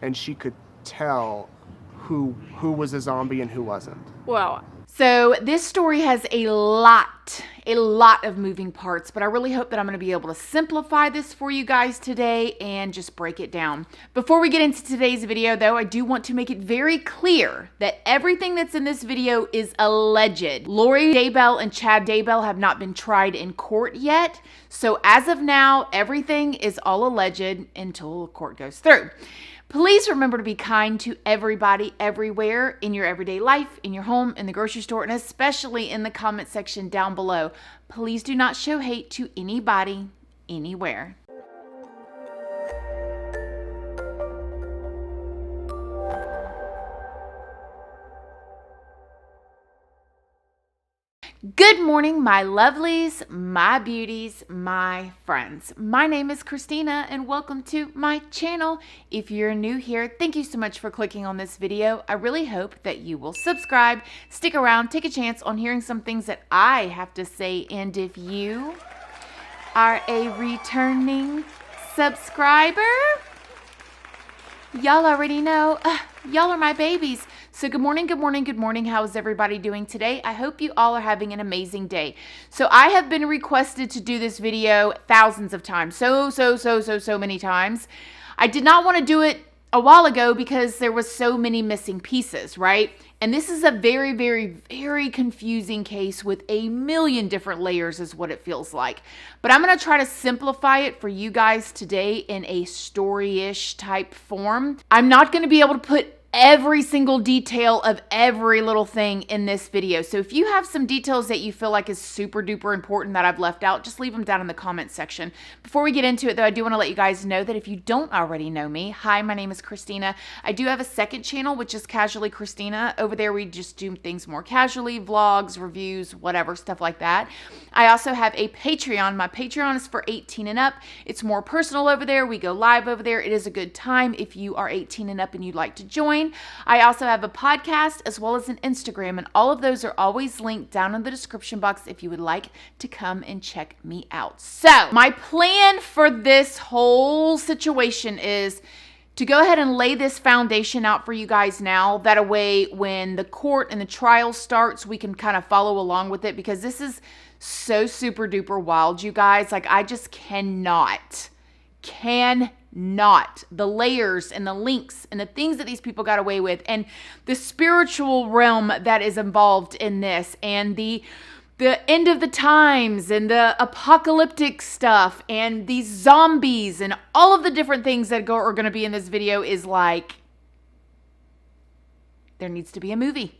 and she could tell who was a zombie and who wasn't. Well, so this story has a lot of moving parts, but I really hope that I'm going to be able to simplify this for you guys today and just break it down. Before we get into today's video, though, I do want to make it very clear that everything that's in this video is alleged. Lori Daybell and Chad Daybell have not been tried in court yet, so as of now, everything is all alleged until court goes through. Please remember to be kind to everybody, everywhere, in your everyday life, in your home, in the grocery store, and especially in the comment section down below. Please do not show hate to anybody, anywhere. Good morning, my lovelies, my beauties, my friends. My name is Christina and welcome to my channel. If you're new here, thank you so much for clicking on this video. I really hope that you will subscribe, stick around, take a chance on hearing some things that I have to say. And if you are a returning subscriber, y'all already know, y'all are my babies. So good morning, good morning, good morning. How is everybody doing today? I hope you all are having an amazing day. So I have been requested to do this video thousands of times. So many times. I did not want to do it a while ago because there was so many missing pieces, right? And this is a very, very, very confusing case with a million different layers is what it feels like. But I'm going to try to simplify it for you guys today in a story-ish type form. I'm not going to be able to put every single detail of every little thing in this video. So if you have some details that you feel like is super duper important that I've left out, just leave them down in the comment section. Before we get into it though, I do want to let you guys know that if you don't already know me, hi, my name is Christina. I do have a second channel, which is Casually Christina. Over there, we just do things more casually, vlogs, reviews, whatever, stuff like that. I also have a Patreon. My Patreon is for 18 and up. It's more personal over there. We go live over there. It is a good time if you are 18 and up and you'd like to join. I also have a podcast as well as an Instagram, and all of those are always linked down in the description box if you would like to come and check me out. So my plan for this whole situation is to go ahead and lay this foundation out for you guys now. That way when the court and the trial starts, we can kind of follow along with it, because this is so super duper wild, you guys. Like, I just cannot the layers and the links and the things that these people got away with, and the spiritual realm that is involved in this, and the end of the times and the apocalyptic stuff and these zombies and all of the different things that are going to be in this video is like, there needs to be a movie.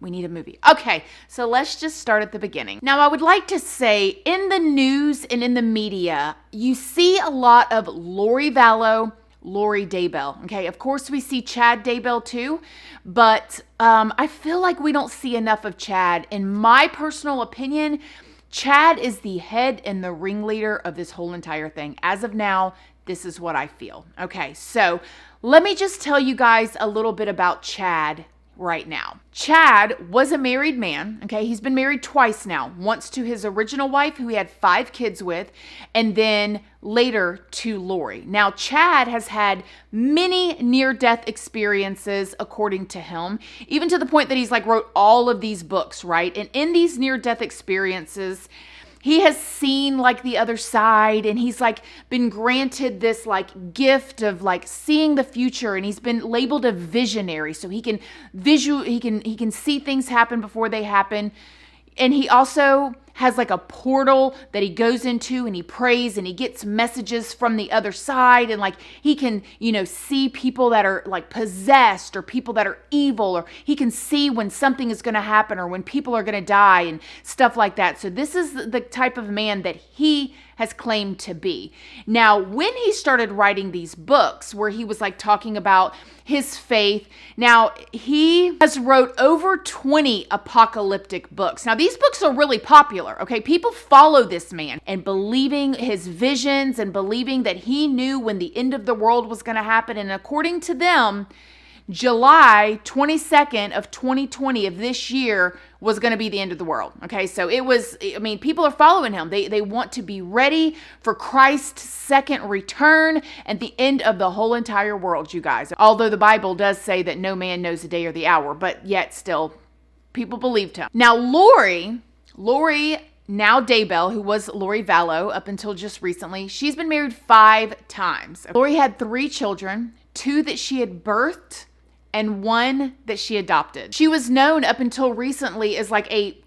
We need a movie. Okay, so let's just start at the beginning. Now, I would like to say, in the news and in the media, you see a lot of Lori Vallow, Lori Daybell. Okay, of course we see Chad Daybell too, but I feel like we don't see enough of Chad. In my personal opinion, Chad is the head and the ringleader of this whole entire thing. As of now, this is what I feel. Okay, so let me just tell you guys a little bit about Chad right now. Chad was a married man. Okay, he's been married twice now. Once to his original wife, who he had 5 kids with, and then later to Lori. Now, Chad has had many near-death experiences, according to him, even to the point that he's like wrote all of these books, right? And in these near-death experiences, he has seen like the other side, and he's like been granted this like gift of like seeing the future, and he's been labeled a visionary, so he can he can see things happen before they happen. And he also has like a portal that he goes into, and he prays, and he gets messages from the other side, and like he can, you know, see people that are like possessed or people that are evil, or he can see when something is going to happen or when people are going to die and stuff like that. So this is the type of man that he has claimed to be. Now, when he started writing these books where he was like talking about his faith, now he has wrote over 20 apocalyptic books. Now, these books are really popular, okay? People follow this man and believing his visions and believing that he knew when the end of the world was going to happen. And according to them, July 22nd of 2020 of this year was going to be the end of the world. Okay, so it was, I mean, people are following him. They want to be ready for Christ's second return and the end of the whole entire world, you guys. Although the Bible does say that no man knows the day or the hour, but yet still, people believed him. Now, Lori, now Daybell, who was Lori Vallow up until just recently, she's been married 5 times. Lori had 3 children, 2 that she had birthed, and 1 that she adopted. She was known up until recently as like a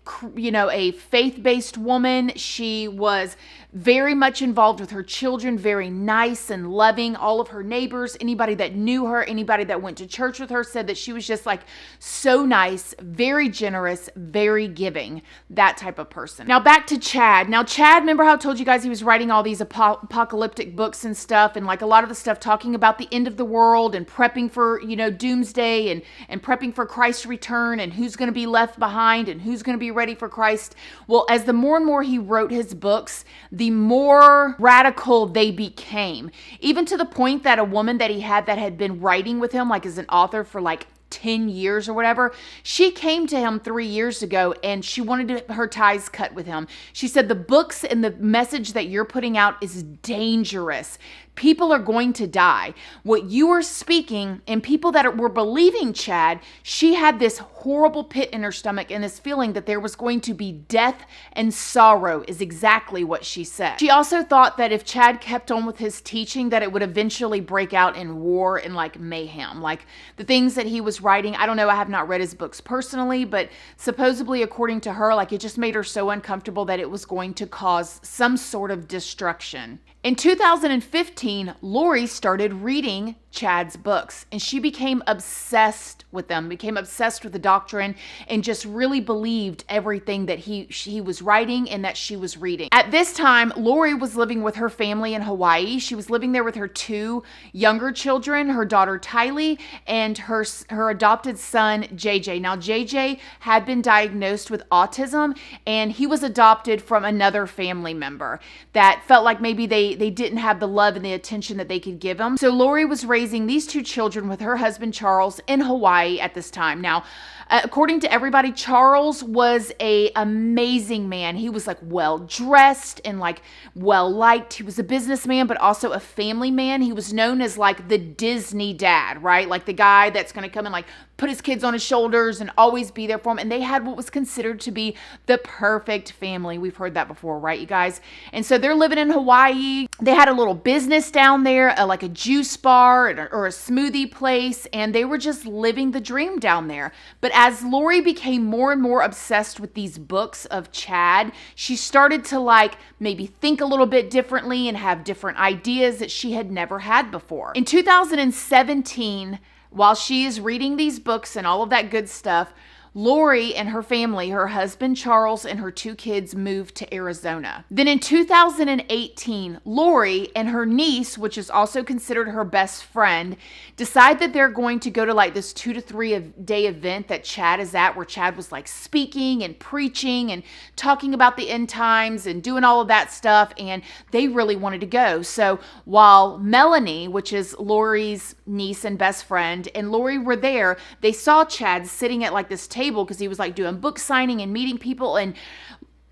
faith-based woman. She was very much involved with her children, very nice and loving. All of her neighbors, anybody that knew her, anybody that went to church with her said that she was just like so nice, very generous, very giving, that type of person. Now back to Chad. Now Chad, remember how I told you guys he was writing all these apocalyptic books and stuff, and like a lot of the stuff talking about the end of the world and prepping for, doomsday and prepping for Christ's return and who's going to be left behind and who's going to be ready for Christ. Well, as the more and more he wrote his books, the more radical they became. Even to the point that a woman that he had that had been writing with him, like as an author for like 10 years or whatever, she came to him 3 years ago and she wanted her ties cut with him. She said, the books and the message that you're putting out is dangerous. People are going to die. What you are speaking, and people that were believing Chad, she had this horrible pit in her stomach and this feeling that there was going to be death and sorrow is exactly what she said. She also thought that if Chad kept on with his teaching, that it would eventually break out in war and like mayhem. Like the things that he was writing, I don't know, I have not read his books personally, but supposedly according to her, like it just made her so uncomfortable that it was going to cause some sort of destruction. In 2015, Lori started reading Chad's books and she became obsessed with them, became obsessed with the doctrine and just really believed everything that he was writing and that she was reading. At this time, Lori was living with her family in Hawaii. She was living there with her 2 younger children, her daughter Tylee and her adopted son JJ. Now JJ had been diagnosed with autism and he was adopted from another family member that felt like maybe they didn't have the love and the attention that they could give him. So Lori was raising these 2 children with her husband Charles in Hawaii at this time. Now, according to everybody, Charles was an amazing man. He was like well dressed and like well liked. He was a businessman, but also a family man. He was known as like the Disney dad, right? Like the guy that's going to come and like put his kids on his shoulders and always be there for him. And they had what was considered to be the perfect family. We've heard that before, right, you guys? And so they're living in Hawaii. They had a little business down there, like a juice bar or a smoothie place, and they were just living the dream down there. But as Lori became more and more obsessed with these books of Chad, she started to like maybe think a little bit differently and have different ideas that she had never had before. In 2017, while she is reading these books and all of that good stuff, Lori and her family, her husband Charles and her 2 kids, moved to Arizona. Then in 2018, Lori and her niece, which is also considered her best friend, decide that they're going to go to like this 2 to 3 day event that Chad is at, where Chad was like speaking and preaching and talking about the end times and doing all of that stuff, and they really wanted to go. So while Milani, which is Lori's niece and best friend, and Lori were there, they saw Chad sitting at like this table because he was like doing book signing and meeting people, and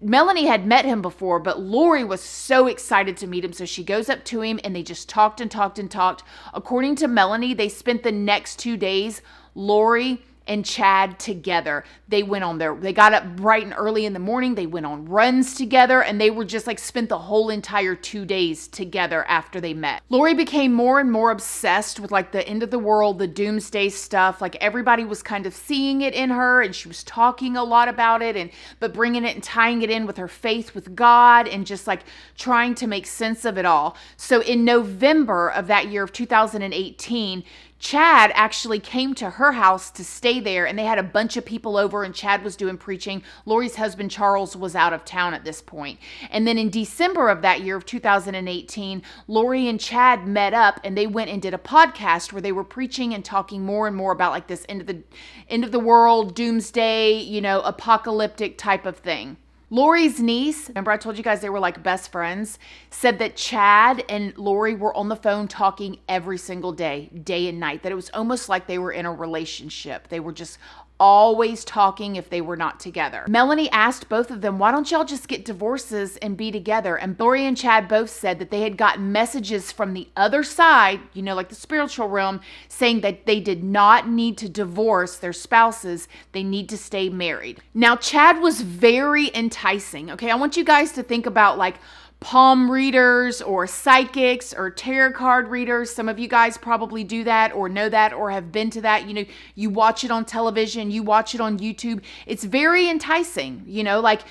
Milani had met him before, but Lori was so excited to meet him, so she goes up to him and they just talked and talked and talked. According to Milani, they spent the next 2 days, Lori and Chad together. They got up bright and early in the morning. They went on runs together, and they were just like spent the whole entire 2 days together after they met. Lori became more and more obsessed with like the end of the world, the doomsday stuff. Like everybody was kind of seeing it in her, and she was talking a lot about it, but bringing it and tying it in with her faith with God and just like trying to make sense of it all. So in November of that year of 2018, Chad actually came to her house to stay there, and they had a bunch of people over, and Chad was doing preaching. Lori's husband, Charles, was out of town at this point. And then in December of that year of 2018, Lori and Chad met up, and they went and did a podcast where they were preaching and talking more and more about like this end of the world, doomsday, apocalyptic type of thing. Lori's niece, remember I told you guys they were like best friends, said that Chad and Lori were on the phone talking every single day, day and night, that it was almost like they were in a relationship. They were just always talking if they were not together. Melanie asked both of them, why don't y'all just get divorces and be together? And Lori and Chad both said that they had gotten messages from the other side, you know, like the spiritual realm, saying that they did not need to divorce their spouses. They need to stay married. Now, Chad was very enticing. Okay, I want you guys to think about like palm readers or psychics or tarot card readers. Some of you guys probably do that or know that or have been to that. You know, you watch it on television, you watch it on YouTube. It's very enticing, you know, like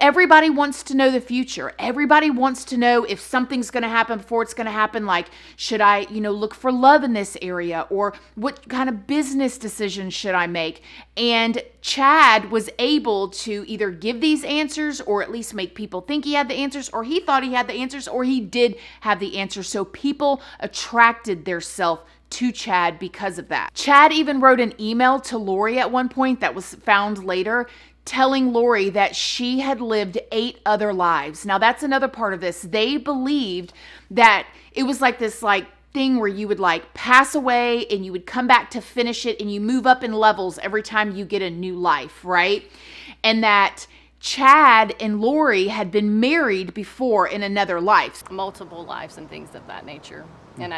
everybody wants to know the future. Everybody wants to know if something's going to happen before it's going to happen. Like, should I, you know, look for love in this area? Or what kind of business decisions should I make? And Chad was able to either give these answers or at least make people think he had the answers, or he thought he had the answers, or he did have the answers. So people attracted theirself to Chad because of that. Chad even wrote an email to Lori at one point that was found later, telling Lori that she had lived 8 other lives. Now that's another part of this. They believed that it was like this thing where you would like pass away and you would come back to finish it, and you move up in levels every time you get a new life, right? And that Chad and Lori had been married before in another life. Multiple lives and things of that nature.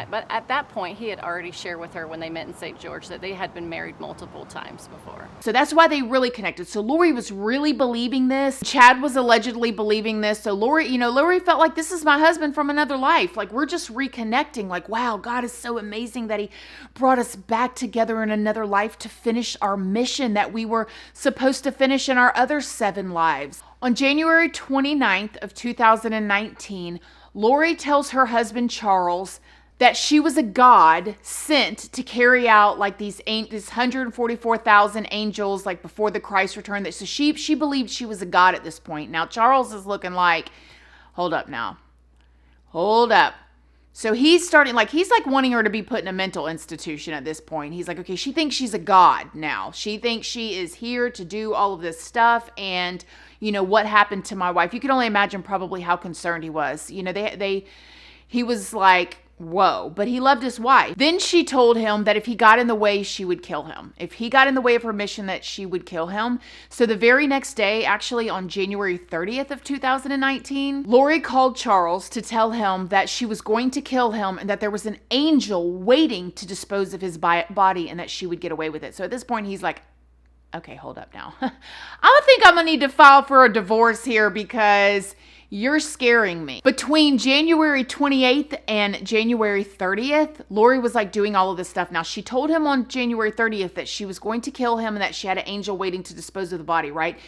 But at that point, he had already shared with her when they met in St. George that they had been married multiple times before. So that's why they really connected. So Lori was really believing this. Chad was allegedly believing this. So Lori, you know, Lori felt like this is my husband from another life. Like, we're just reconnecting. Like, wow, God is so amazing that he brought us back together in another life to finish our mission that we were supposed to finish in our other 7 lives. On January 29th of 2019, Lori tells her husband, Charles, that she was a god sent to carry out like this 144,000 angels like before the Christ return. So she believed she was a god at this point. Now Charles is looking like, hold up now. Hold up. So he's starting he's wanting her to be put in a mental institution at this point. He's like, okay, she thinks she's a god now. She thinks she is here to do all of this stuff. And you know, what happened to my wife? You can only imagine probably how concerned he was. You know, he was like, whoa, but he loved his wife. Then she told him that if he got in the way, she would kill him. If he got in the way of her mission, that she would kill him. So the very next day, actually on January 30th of 2019, Lori called Charles to tell him that she was going to kill him and that there was an angel waiting to dispose of his body and that she would get away with it. So at this point, he's like, okay, hold up now. I think I'm gonna need to file for a divorce here because you're scaring me. Between January 28th and January 30th, Lori was like doing all of this stuff. Now, she told him on January 30th that she was going to kill him and that she had an angel waiting to dispose of the body, right?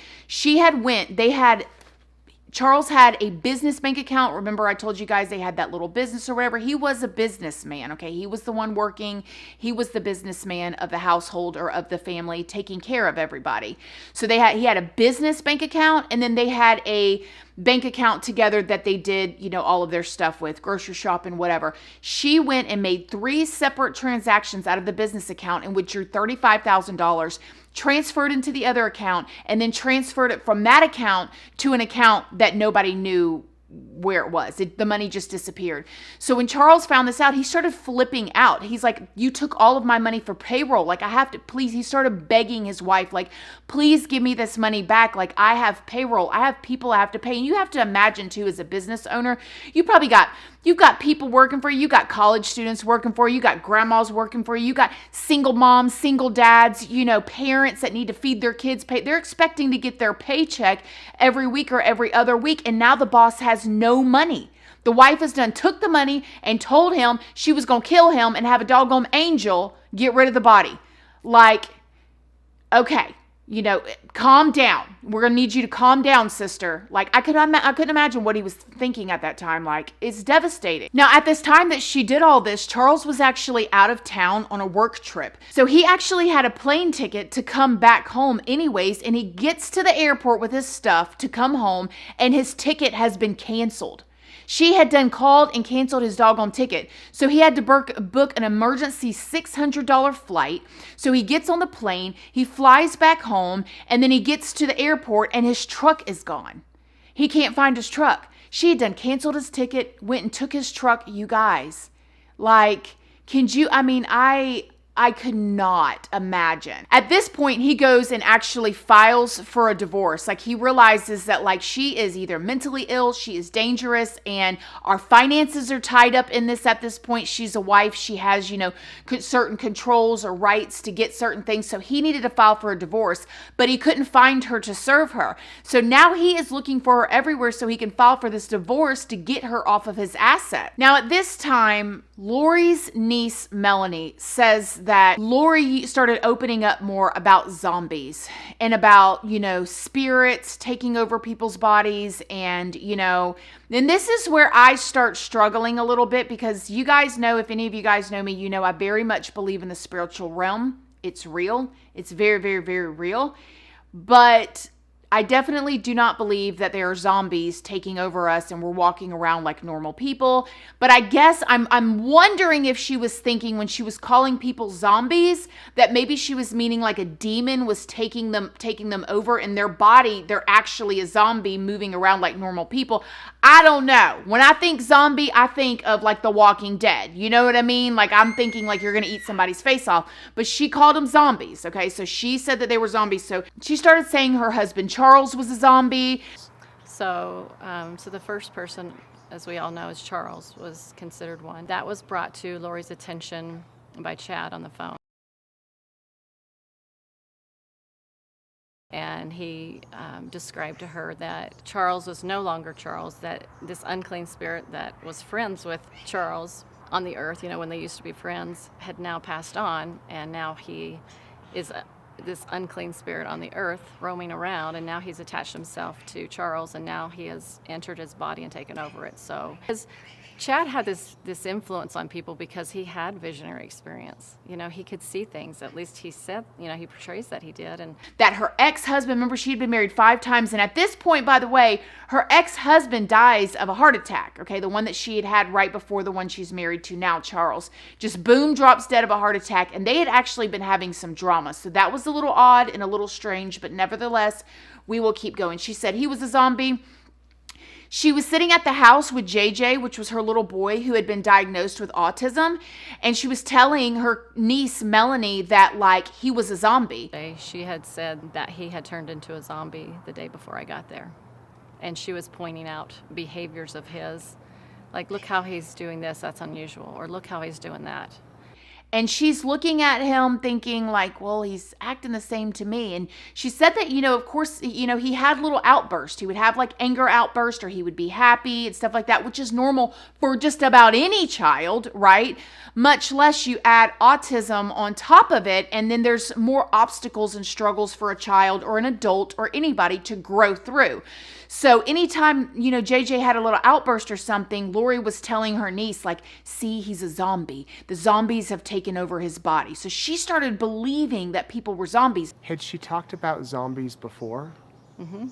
Charles had a business bank account. Remember, I told you guys they had that little business or whatever. He was a businessman, okay? He was the one working. He was the businessman of the household or of the family, taking care of everybody. So he had a business bank account, and then they had a bank account together that they did, you know, all of their stuff with, grocery shopping, whatever. She went and made 3 separate transactions out of the business account and withdrew $35,000, transferred into the other account, and then transferred it from that account to an account that nobody knew where it was. The money just disappeared. So when Charles found this out, he started flipping out. He's like, you took all of my money for payroll. Like, I have to, please. He started begging his wife, like, please give me this money back. Like, I have payroll. I have people I have to pay. And you have to imagine too, as a business owner, you've got people working for you. You got college students working for you. You got grandmas working for you. You got single moms, single dads, you know, parents that need to feed their kids. They're expecting to get their paycheck every week or every other week. And now the boss has no money. The wife took the money and told him she was going to kill him and have a doggone angel get rid of the body. Like, okay, you know, calm down. We're going to need you to calm down, sister. Like, I couldn't imagine what he was thinking at that time. Like, it's devastating. Now, at this time that she did all this, Charles was actually out of town on a work trip. So he actually had a plane ticket to come back home anyways, and he gets to the airport with his stuff to come home, and his ticket has been canceled. She had done called and canceled his doggone ticket. So he had to book an emergency $600 flight. So he gets on the plane, he flies back home, and then he gets to the airport and his truck is gone. He can't find his truck. She had done canceled his ticket, went and took his truck. You guys, like, I could not imagine. At this point, he goes and actually files for a divorce. Like, he realizes that, like, she is either mentally ill, she is dangerous, and our finances are tied up in this at this point. She's a wife. She has, certain controls or rights to get certain things. So he needed to file for a divorce, but he couldn't find her to serve her. So now he is looking for her everywhere so he can file for this divorce to get her off of his asset. Now, at this time, Lori's niece, Milani, says that Lori started opening up more about zombies and about, spirits taking over people's bodies. And this is where I start struggling a little bit, because you guys know, if any of you guys know me, I very much believe in the spiritual realm. It's real. It's very, very, very real. But I definitely do not believe that there are zombies taking over us and we're walking around like normal people. But I guess I'm wondering if she was thinking, when she was calling people zombies, that maybe she was meaning like a demon was taking them over in their body. They're actually a zombie moving around like normal people. I don't know. When I think zombie, I think of like The Walking Dead. You know what I mean? Like, I'm thinking like you're going to eat somebody's face off. But she called them zombies. Okay, so she said that they were zombies. So she started saying her husband Charles was a zombie. So the first person, as we all know, is Charles, was considered one. That was brought to Lori's attention by Chad on the phone. And he described to her that Charles was no longer Charles, that this unclean spirit that was friends with Charles on the earth, when they used to be friends, had now passed on, and now he is this unclean spirit on the earth roaming around, and now he's attached himself to Charles, and now he has entered his body and taken over it. So Chad had this influence on people because he had visionary experience. He could see things. At least he said, he portrays that he did. And that her ex-husband, remember, she'd been married 5 times. And at this point, by the way, her ex-husband dies of a heart attack. Okay, the one that she had right before the one she's married to now, Charles. Just boom, drops dead of a heart attack. And they had actually been having some drama. So that was a little odd and a little strange. But nevertheless, we will keep going. She said he was a zombie. She was sitting at the house with JJ, which was her little boy who had been diagnosed with autism. And she was telling her niece, Milani, that, like, he was a zombie. She had said that he had turned into a zombie the day before I got there. And she was pointing out behaviors of his. Like, look how he's doing this, that's unusual. Or look how he's doing that. And she's looking at him thinking like, well, he's acting the same to me. And she said that, of course, he had little outbursts. He would have like anger outbursts, or he would be happy and stuff like that, which is normal for just about any child, right? Much less you add autism on top of it. And then there's more obstacles and struggles for a child or an adult or anybody to grow through. So anytime, JJ had a little outburst or something, Lori was telling her niece, like, see, he's a zombie. The zombies have taken over his body. So she started believing that people were zombies. Had she talked about zombies before? Mm-hmm.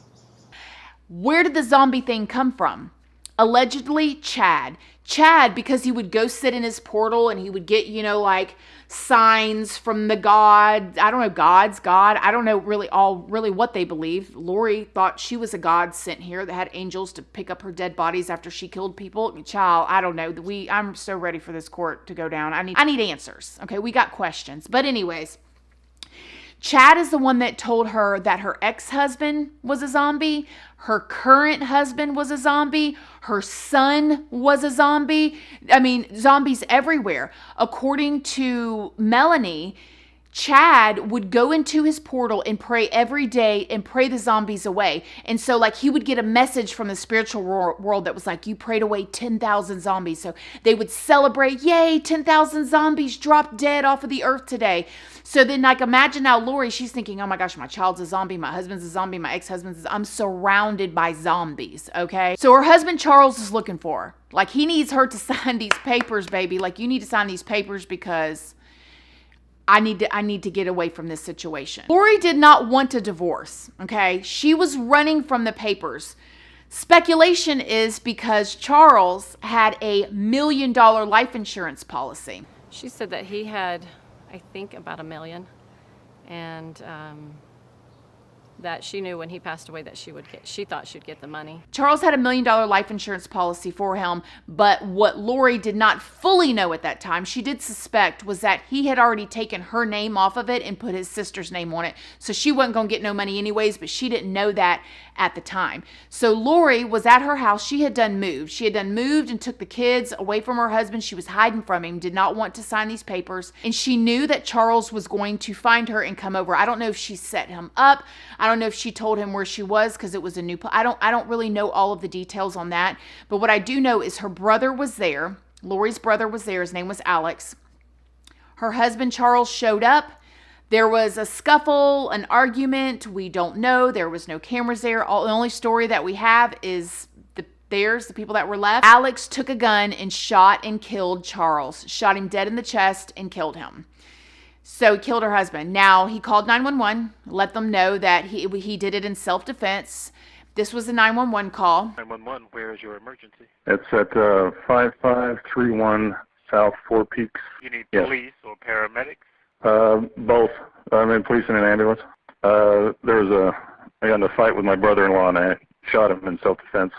Where did the zombie thing come from? Allegedly, Chad. Chad, because he would go sit in his portal and he would get, like signs from the God. I don't know, God. I don't know really what they believe. Lori thought she was a God sent here that had angels to pick up her dead bodies after she killed people. Child, I don't know. I'm so ready for this court to go down. I need answers. Okay, we got questions. But anyways, Chad is the one that told her that her ex-husband was a zombie, her current husband was a zombie, her son was a zombie. I mean, zombies everywhere. According to Milani, Chad would go into his portal and pray every day and pray the zombies away. And so, like, he would get a message from the spiritual world that was like, you prayed away 10,000 zombies. So they would celebrate, yay, 10,000 zombies dropped dead off of the earth today. So then, like, imagine now Lori, she's thinking, oh my gosh, my child's a zombie, my husband's a zombie, my ex-husband's I'm surrounded by zombies, okay? So her husband, Charles, is looking for her. Like, he needs her to sign these papers, baby. Like, you need to sign these papers because I need to get away from this situation. Lori did not want a divorce, okay? She was running from the papers. Speculation is because Charles had a $1 million life insurance policy. She said that he had, I think, about $1 million, and that she knew when he passed away that she thought she'd get the money. Charles had a $1 million life insurance policy for him, but what Lori did not fully know at that time, she did suspect, was that he had already taken her name off of it and put his sister's name on it. So she wasn't going to get no money anyways, but she didn't know that at the time. So Lori was at her house. She had done moved. She had done moved and took the kids away from her husband. She was hiding from him, did not want to sign these papers. And she knew that Charles was going to find her and come over. I don't know if she set him up. I don't know if she told him where she was because it was a new I don't really know all of the details on that. But what I do know is her brother was there. Lori's brother was there. His name was Alex. Her husband, Charles, showed up. There was a scuffle, an argument. We don't know. There was no cameras there. The only story that we have is the people that were left. Alex took a gun and shot and killed Charles. Shot him dead in the chest and killed him. So he killed her husband. Now, he called 911, let them know that he did it in self-defense. This was a 911 call. 911, where is your emergency? It's at 5531 South Four Peaks. You need Yes. police or paramedics? Both. I'm in police and an ambulance. I got in a fight with my brother-in-law and I shot him in self-defense.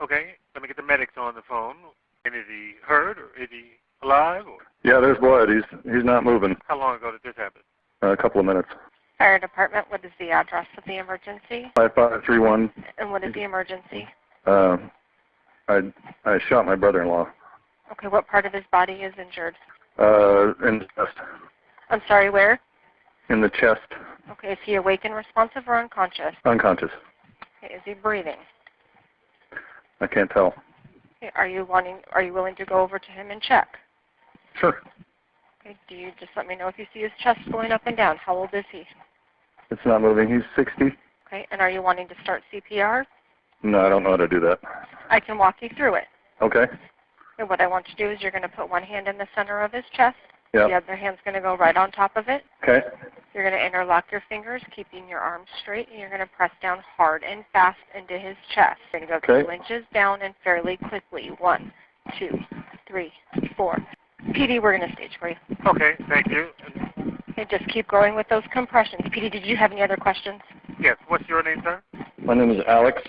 Okay, let me get the medics on the phone. And is he hurt or is he alive? Or Yeah, there's blood. He's not moving. how long ago did this happen? A couple of minutes. Fire department, what is the address of the emergency? 5531. And what is the emergency? I shot my brother-in-law. Okay, what part of his body is injured? In the chest. I'm sorry, where? In the chest. Okay, is he awake and responsive or unconscious? Unconscious. Okay, is he breathing? I can't tell. Okay, are you willing to go over to him and check? Sure. Okay, do you just let me know if you see his chest going up and down? How old is he? It's not moving. He's 60. Okay, and are you wanting to start CPR? No, I don't know how to do that. I can walk you through it. Okay. And what I want you to do is you're going to put one hand in the center of his chest. Yeah. The other hand's going to go right on top of it. Okay. You're going to interlock your fingers, keeping your arms straight, and you're going to press down hard and fast into his chest. You're going to go 2 inches down and fairly quickly. 1, 2, 3, 4. PD, we're going to stage for you. Okay, thank you. Okay, just keep going with those compressions. PD, did you have any other questions? Yes, what's your name, sir? My name is Alex.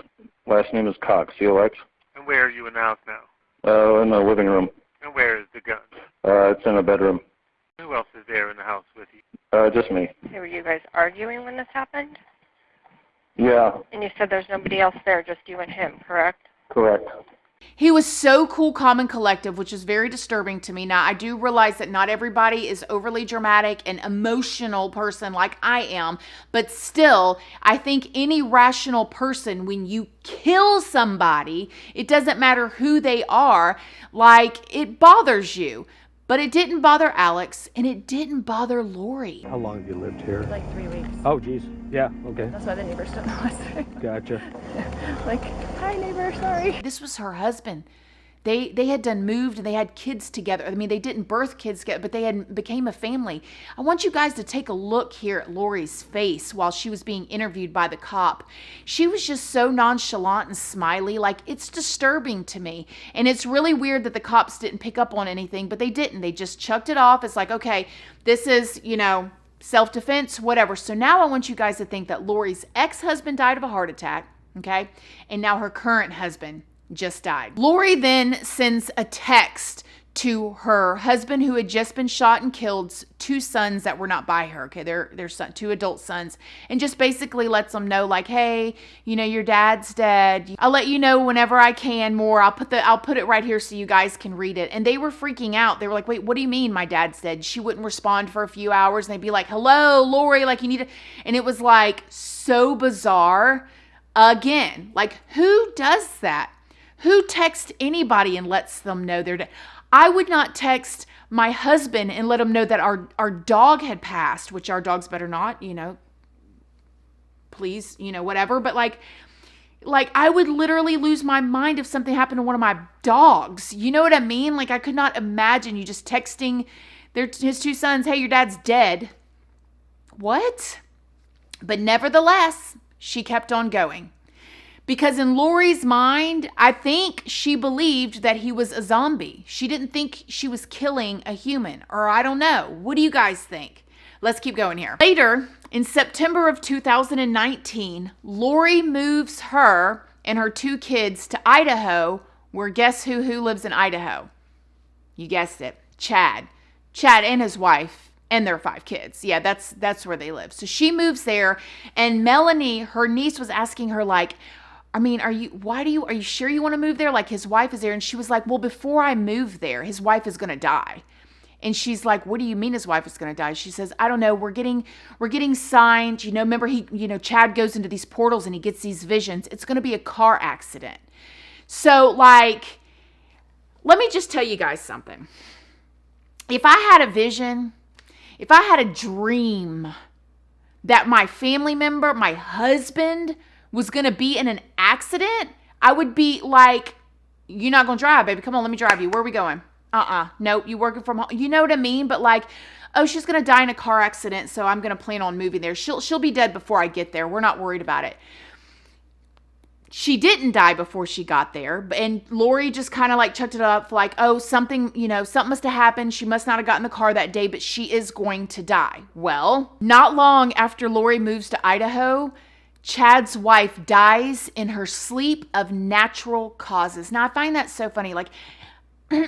Last name is Cox, C-O-X. And where are you in the house now? In the living room. And where is the gun? It's in a bedroom. Who else is there in the house with you? Just me. Okay, were you guys arguing when this happened? Yeah, And you said there's nobody else there, just you and him, correct? correct. He was so cool, calm, and collective, which is very disturbing to me. Now, I do realize that not everybody is overly dramatic and emotional person like I am, but still, I think any rational person, when you kill somebody, it doesn't matter who they are, like, it bothers you. But it didn't bother Alex, and it didn't bother Lori. How long have you lived here? Like 3 weeks. Oh, geez. Yeah, okay. That's why the neighbors don't know us. Gotcha. Like, hi neighbor, sorry. This was her husband. They had done moved and they had kids together. I mean, they didn't birth kids together, but they had became a family. I want you guys to take a look here at Lori's face while she was being interviewed by the cop. She was just so nonchalant and smiley. Like, it's disturbing to me. And it's really weird that the cops didn't pick up on anything, but they didn't. They just chucked it off. It's like, okay, this is, self-defense, whatever. So now I want you guys to think that Lori's ex-husband died of a heart attack, okay? And now her current husband just died. Lori then sends a text to her husband who had just been shot and killed, 2 sons that were not by her. Okay, they're 2 adult sons, and just basically lets them know, like, hey, your dad's dead. I'll let you know whenever I can more. I'll put it right here so you guys can read it. And they were freaking out. They were like, wait, what do you mean my dad's dead? She wouldn't respond for a few hours, and they'd be like, hello, Lori, like, you need to, and it was like so bizarre. Again, like, who does that? Who texts anybody and lets them know they're dead? I would not text my husband and let him know that our dog had passed, which our dogs better not, please, whatever. But like I would literally lose my mind if something happened to one of my dogs. You know what I mean? Like, I could not imagine you just texting his 2 sons, hey, your dad's dead. What? But nevertheless, she kept on going. Because in Lori's mind, I think she believed that he was a zombie. She didn't think she was killing a human, or I don't know. What do you guys think? Let's keep going here. Later, in September of 2019, Lori moves her and her 2 kids to Idaho, where guess who lives in Idaho? You guessed it, Chad. Chad and his wife and their 5 kids. Yeah, that's where they live. So she moves there, and Melanie, her niece, was asking her like, I mean, are you sure you want to move there? Like, his wife is there. And she was like, well, before I move there, his wife is going to die. And she's like, what do you mean his wife is going to die? She says, I don't know. We're getting signed. You know, remember Chad goes into these portals and he gets these visions. It's going to be a car accident. So like, let me just tell you guys something. If I had a vision, if I had a dream that my family member, my husband, was going to be in an accident, I would be like, you're not going to drive, baby. Come on, let me drive you. Where are we going? Nope, you working from home. You know what I mean? But like, oh, she's going to die in a car accident, so I'm going to plan on moving there. She'll be dead before I get there. We're not worried about it. She didn't die before she got there. And Lori just kind of like chucked it up like, oh, something must have happened. She must not have gotten in the car that day, but she is going to die. Well, not long after Lori moves to Idaho, Chad's wife dies in her sleep of natural causes. Now, I find that so funny. Like,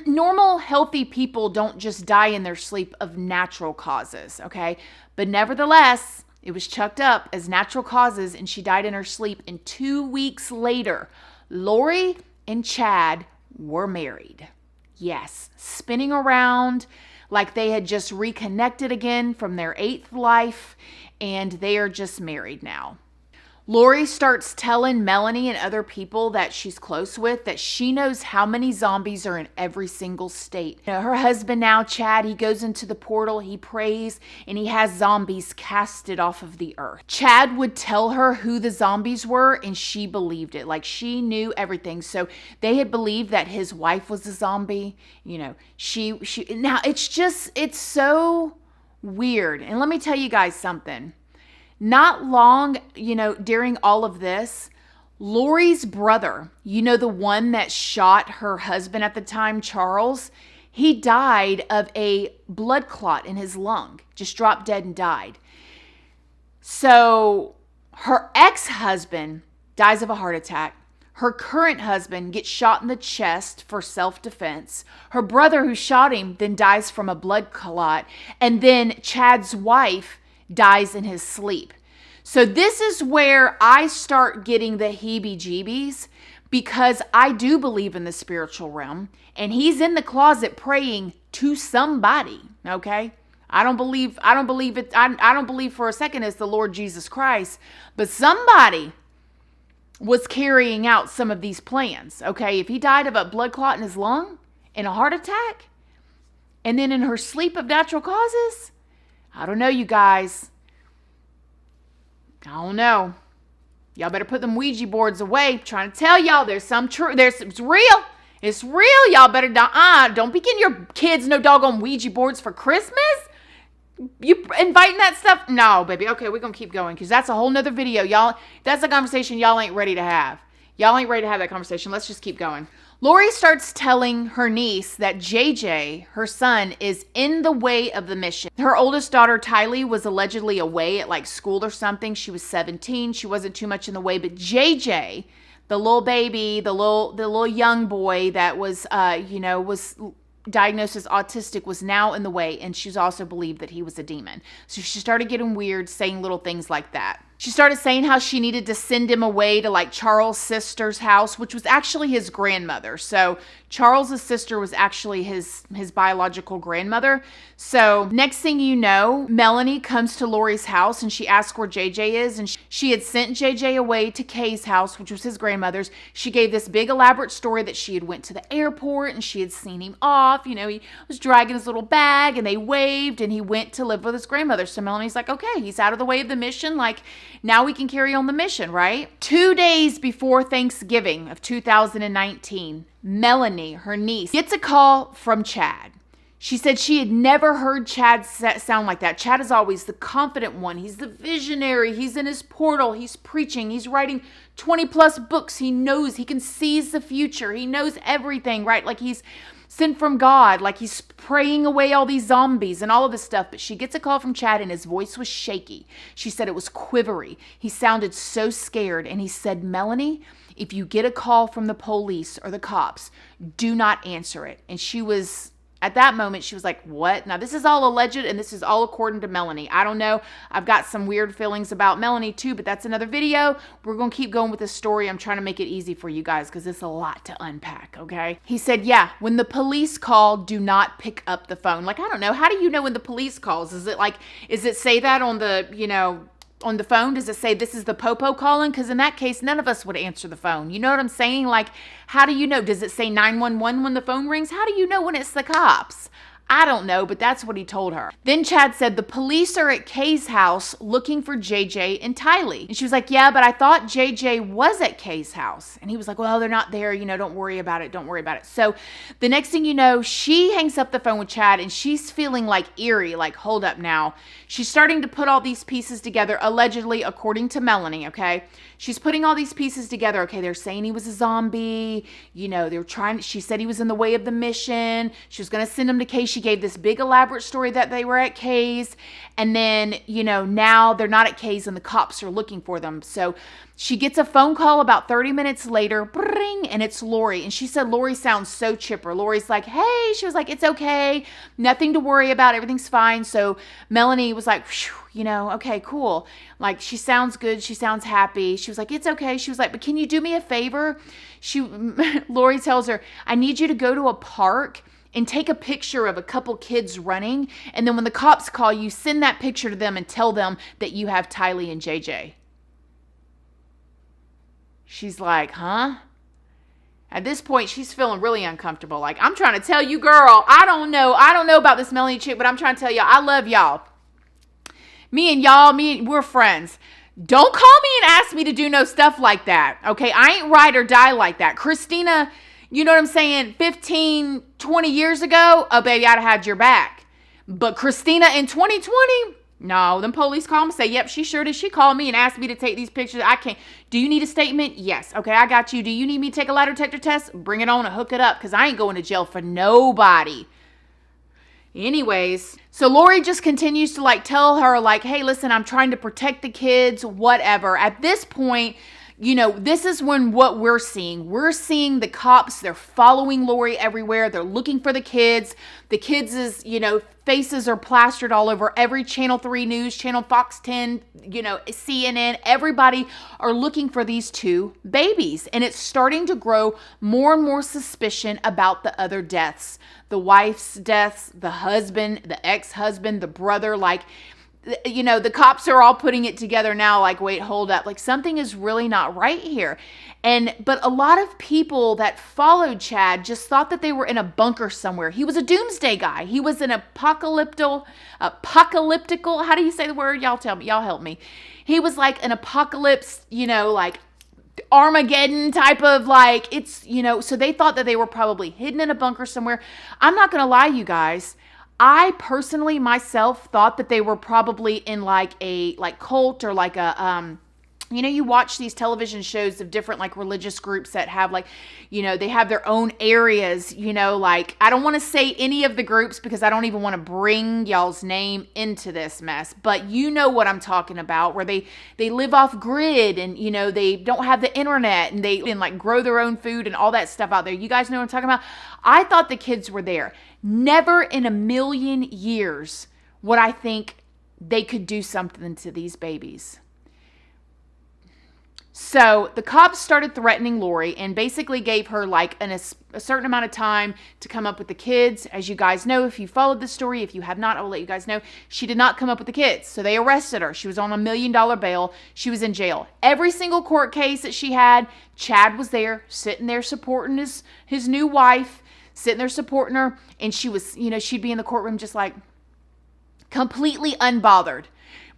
normal, healthy people don't just die in their sleep of natural causes, okay? But nevertheless, it was chucked up as natural causes, and she died in her sleep. And 2 weeks later, Lori and Chad were married. Yes, spinning around like they had just reconnected again from their 8th life, and they are just married now. Lori starts telling Melanie and other people that she's close with that she knows how many zombies are in every single state. Her husband now, Chad, he goes into the portal, he prays, and he has zombies casted off of the earth. Chad would tell her who the zombies were, and she believed it. Like, she knew everything. So they had believed that his wife was a zombie. Now it's so weird. And let me tell you guys something. Not long, during all of this, Lori's brother, the one that shot her husband at the time, Charles, he died of a blood clot in his lung, just dropped dead and died. So her ex-husband dies of a heart attack. Her current husband gets shot in the chest for self-defense. Her brother who shot him then dies from a blood clot. And then Chad's wife dies in his sleep. So this is where I start getting the heebie-jeebies, because I do believe in the spiritual realm, and he's in the closet praying to somebody, okay? I don't believe for a second it's the Lord Jesus Christ, but somebody was carrying out some of these plans, okay? If he died of a blood clot in his lung and a heart attack, and then in her sleep of natural causes, I don't know, you guys. I don't know. Y'all better put them Ouija boards away. I'm trying to tell y'all there's some truth. It's real. It's real. Y'all better don't be getting your kids no doggone Ouija boards for Christmas. You inviting that stuff? No, baby. Okay, we're going to keep going because that's a whole nother video. Y'all, that's a conversation y'all ain't ready to have. Y'all ain't ready to have that conversation. Let's just keep going. Lori starts telling her niece that JJ, her son, is in the way of the mission. Her oldest daughter, Tylee, was allegedly away at like school or something. She was 17. She wasn't too much in the way. But JJ, the little baby, the little young boy that was, was diagnosed as autistic, was now in the way. And she's also believed that he was a demon. So she started getting weird, saying little things like that. She started saying how she needed to send him away to like Charles' sister's house, which was actually his grandmother. So Charles' sister was actually his biological grandmother. So next thing you know, Melanie comes to Lori's house and she asks where JJ is. And she had sent JJ away to Kay's house, which was his grandmother's. She gave this big elaborate story that she had went to the airport and she had seen him off. He was dragging his little bag and they waved and he went to live with his grandmother. So Melanie's like, okay, he's out of the way of the mission. Like, now we can carry on the mission, right? 2 days before Thanksgiving of 2019, Melanie, her niece, gets a call from Chad. She said she had never heard Chad sound like that. Chad is always the confident one. He's the visionary. He's in his portal. He's preaching. He's writing 20 plus books. He knows, he can seize the future. He knows everything, right? Like he's sent from God, like he's praying away all these zombies and all of this stuff. But she gets a call from Chad and his voice was shaky. She said it was quivery. He sounded so scared. And he said, Melanie, if you get a call from the police or the cops, do not answer it. And she was... At that moment, she was like, what? Now, this is all alleged, and this is all according to Melanie. I don't know. I've got some weird feelings about Melanie, too, but that's another video. We're going to keep going with this story. I'm trying to make it easy for you guys because it's a lot to unpack, okay? He said, yeah, when the police call, do not pick up the phone. Like, I don't know. How do you know when the police calls? Is it say that on the, on the phone? Does it say this is the popo calling? Because in that case, none of us would answer the phone. You know what I'm saying? Like, how do you know? Does it say 911 when the phone rings? How do you know when it's the cops? I don't know, but that's what he told her. Then Chad said, the police are at Kay's house looking for JJ and Tylee. And she was like, yeah, but I thought JJ was at Kay's house. And he was like, well, they're not there. Don't worry about it. Don't worry about it. So the next thing you know, she hangs up the phone with Chad and she's feeling like eerie, like, hold up now. She's starting to put all these pieces together, allegedly, according to Melanie, okay? She's putting all these pieces together. Okay, they're saying he was a zombie. She said he was in the way of the mission. She was going to send him to Kay. She gave this big elaborate story that they were at Kay's. And then, now they're not at Kay's and the cops are looking for them. So she gets a phone call about 30 minutes later, bring, and it's Lori. And she said Lori sounds so chipper. Lori's like, hey, she was like, it's okay. Nothing to worry about. Everything's fine. So Melanie was like, okay, cool. Like, she sounds good. She sounds happy. She was like, it's okay. She was like, but can you do me a favor? Lori tells her, I need you to go to a park and take a picture of a couple kids running. And then when the cops call you, send that picture to them and tell them that you have Tylee and JJ. She's like, huh? At this point, she's feeling really uncomfortable. Like, I'm trying to tell you, girl, I don't know about this Melanie chick, but I'm trying to tell y'all, I love y'all. We're friends. Don't call me and ask me to do no stuff like that, okay? I ain't ride or die like that. Christina, you know what I'm saying, 15, 20 years ago, oh, baby, I'd have had your back. But Christina in 2020, no, them police call me and say, yep, she sure did. She called me and asked me to take these pictures. I can't. Do you need a statement? Yes. Okay, I got you. Do you need me to take a lie detector test? Bring it on and hook it up because I ain't going to jail for nobody. Anyways, so Lori just continues to tell her hey, listen, I'm trying to protect the kids, whatever. At this point, this is what we're seeing. We're seeing the cops. They're following Lori everywhere. They're looking for the kids. The kids' faces are plastered all over every Channel 3 news, Channel Fox 10, CNN. Everybody are looking for these two babies. And it's starting to grow more and more suspicion about the other deaths. The wife's deaths, the husband, the ex-husband, the brother, the cops are all putting it together now, wait, hold up. Something is really not right here. But a lot of people that followed Chad just thought that they were in a bunker somewhere. He was a doomsday guy. He was an apocalyptical, how do you say the word? Y'all tell me, y'all help me. He was like an apocalypse, Armageddon type of so they thought that they were probably hidden in a bunker somewhere. I'm not going to lie, you guys. I personally myself thought that they were probably in a cult or a you watch these television shows of different religious groups that have they have their own areas, I don't want to say any of the groups because I don't even want to bring y'all's name into this mess, but you know what I'm talking about, where they live off grid and they don't have the internet and they can grow their own food and all that stuff out there. You guys know what I'm talking about? I thought the kids were there. Never in a million years would I think they could do something to these babies. So the cops started threatening Lori and basically gave her a certain amount of time to come up with the kids. As you guys know, if you followed the story, if you have not, I will let you guys know, she did not come up with the kids. So they arrested her. She was on $1 million bail. She was in jail. Every single court case that she had, Chad was there, sitting there supporting his new wife, sitting there supporting her. And she was, she'd be in the courtroom just completely unbothered.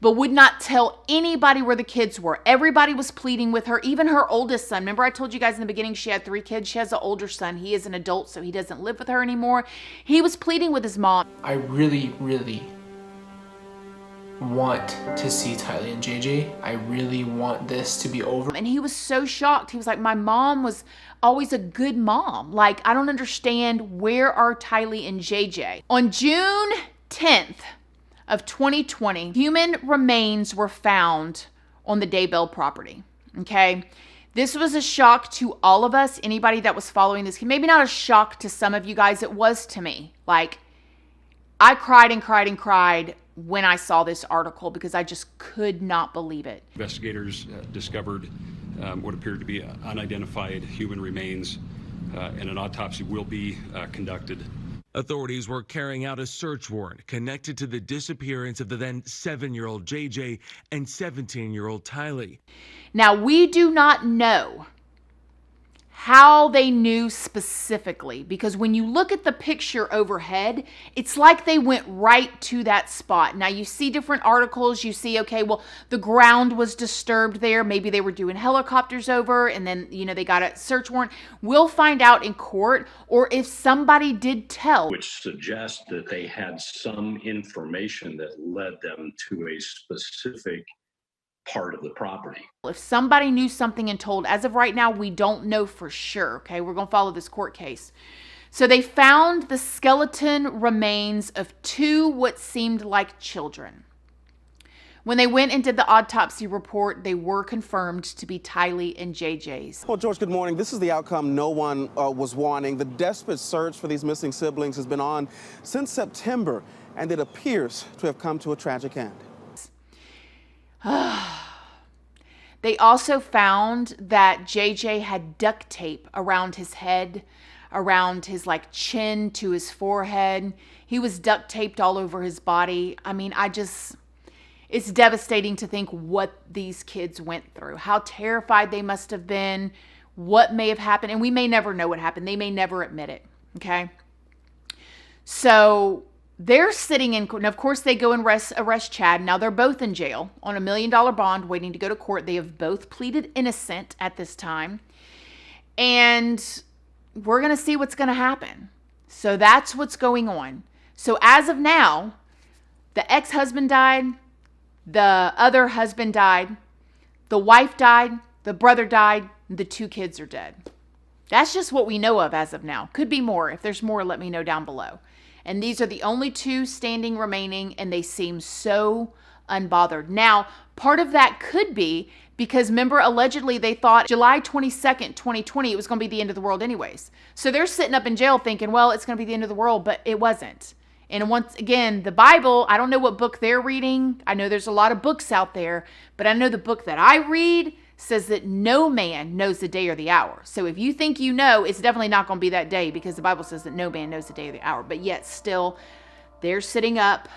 but would not tell anybody where the kids were. Everybody was pleading with her, even her oldest son. Remember I told you guys in the beginning she had 3 kids? She has an older son. He is an adult, so he doesn't live with her anymore. He was pleading with his mom. I really, really want to see Tylee and JJ. I really want this to be over. And he was so shocked. He was like, my mom was always a good mom. Like, I don't understand, where are Tylee and JJ? On June 10th of 2020, human remains were found on the Daybell property, okay? This was a shock to all of us, anybody that was following this. Maybe not a shock to some of you guys, it was to me. Like, I cried and cried and cried when I saw this article because I just could not believe it. Investigators discovered what appeared to be unidentified human remains, and an autopsy will be conducted. Authorities were carrying out a search warrant connected to the disappearance of the then 7-year-old JJ and 17-year-old Tylee. Now, we do not know how they knew specifically, because when you look at the picture overhead, it's like they went right to that spot. Now, you see different articles, you see, okay, well, the ground was disturbed there. Maybe they were doing helicopters over and then, you know, they got a search warrant. We'll find out in court, or if somebody did tell. Which suggests that they had some information that led them to a specific part of the property. If somebody knew something and told, as of right now, we don't know for sure, okay? We're going to follow this court case. So they found the skeleton remains of 2 what seemed like children. When they went and did the autopsy report, they were confirmed to be Tylee and JJ's. Well, George, good morning. This is the outcome no one was wanting. The desperate search for these missing siblings has been on since September, and it appears to have come to a tragic end. They also found that JJ had duct tape around his head, around his like chin to his forehead. He was duct taped all over his body. I mean, it's devastating to think what these kids went through, how terrified they must have been, what may have happened. And we may never know what happened. They may never admit it. Okay. So they're sitting in court. And of course, they go and arrest Chad. Now, they're both in jail on $1 million bond waiting to go to court. They have both pleaded innocent at this time. And we're going to see what's going to happen. So that's what's going on. So as of now, the ex-husband died. The other husband died. The wife died. The brother died. The 2 kids are dead. That's just what we know of as of now. Could be more. If there's more, let me know down below. And these are the only 2 standing remaining, and they seem so unbothered. Now, part of that could be because, remember, allegedly they thought July 22nd, 2020, it was going to be the end of the world anyways. So they're sitting up in jail thinking, well, it's going to be the end of the world, but it wasn't. And once again, the Bible, I don't know what book they're reading. I know there's a lot of books out there, but I know the book that I read says that no man knows the day or the hour. So if you think you know, it's definitely not going to be that day, because the Bible says that no man knows the day or the hour. But yet still, they're sitting up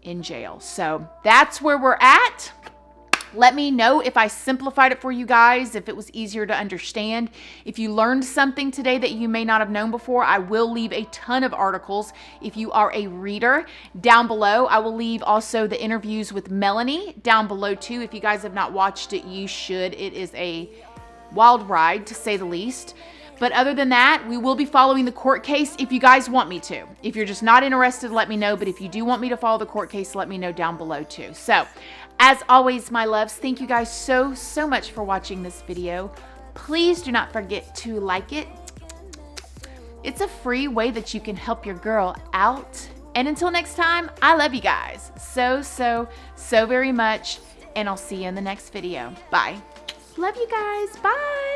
in jail. So that's where we're at. Let me know if I simplified it for you guys, if it was easier to understand. If you learned something today that you may not have known before, I will leave a ton of articles if you are a reader down below. I will leave also the interviews with Milani down below too. If you guys have not watched it, you should. It is a wild ride, to say the least. But other than that, we will be following the court case if you guys want me to. If you're just not interested, let me know. But if you do want me to follow the court case, let me know down below too. So, as always, my loves, thank you guys so much for watching this video. Please do not forget to like it. It's a free way that you can help your girl out. And until next time, I love you guys so very much. And I'll see you in the next video. Bye. Love you guys. Bye.